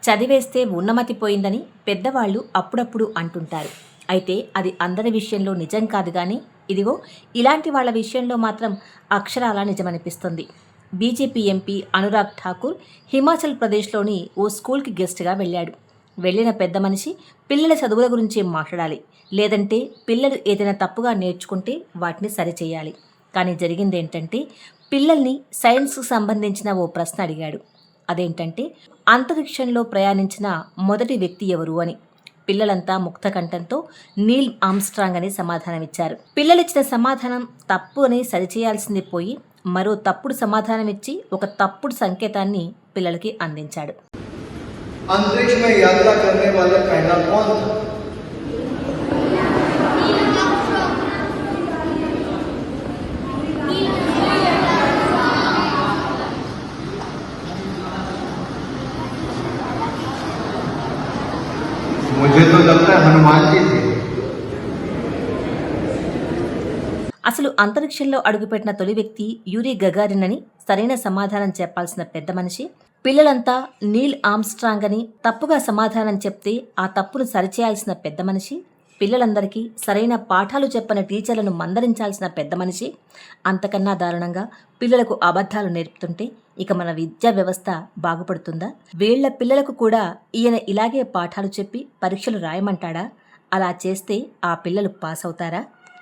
చదివేస్తే ఉన్నమతి పోయిందని పెద్దవాళ్ళు అప్పుడప్పుడు అంటుంటారు. అయితే అది అందరి విషయంలో నిజం కాదు కానీ ఇదిగో ఇలాంటి వాళ్ళ విషయంలో మాత్రం అక్షరాలా నిజమనిపిస్తుంది. బీజేపీ ఎంపీ అనురాగ్ ఠాకూర్ హిమాచల్ ప్రదేశ్లోని ఓ స్కూల్కి గెస్ట్గా వెళ్ళాడు. వెళ్ళిన పెద్ద మనిషి పిల్లల చదువుల గురించి మాట్లాడాలి, లేదంటే పిల్లలు ఏదైనా తప్పుగా నేర్చుకుంటే వాటిని సరిచేయాలి. కానీ జరిగిందేంటంటే పిల్లల్ని సైన్స్కు సంబంధించిన ఓ ప్రశ్న అడిగాడు. అదేంటంటే అంతరిక్షంలో ప్రయాణించిన మొదటి వ్యక్తి ఎవరు అని. పిల్లలంతా ముక్తకంఠంతో నీల్ ఆమ్స్ట్రాంగ్ అని సమాధానమిచ్చారు. పిల్లలిచ్చిన సమాధానం తప్పు అని సరిచేయాల్సింది పోయి మరో తప్పుడు సమాధానమిచ్చి ఒక తప్పుడు సంకేతాన్ని పిల్లలకి అందించాడు. अंतरिक्ष में यात्रा करने वाला पहला कौन था? मुझे तो लगता है हनुमान जी थे. అసలు అంతరిక్షంలో అడుగుపెట్టిన తొలి వ్యక్తి యూరీ గగారిన్ అని సరైన సమాధానం చెప్పాల్సిన పెద్ద మనిషి పిల్లలంతా నీల్ ఆమ్స్ట్రాంగ్ అని తప్పుగా సమాధానం చెప్తే ఆ తప్పును సరిచేయాల్సిన పెద్ద మనిషి, పిల్లలందరికీ సరైన పాఠాలు చెప్పని టీచర్లను మందలించాల్సిన పెద్ద మనిషి, అంతకన్నా దారుణంగా పిల్లలకు అబద్ధాలు నేర్పుతుంటే ఇక మన విద్యా వ్యవస్థ బాగుపడుతుందా? వీళ్ల పిల్లలకు కూడా ఈయన ఇలాగే పాఠాలు చెప్పి పరీక్షలు రాయమంటాడా? అలా చేస్తే ఆ పిల్లలు పాస్ అవుతారా?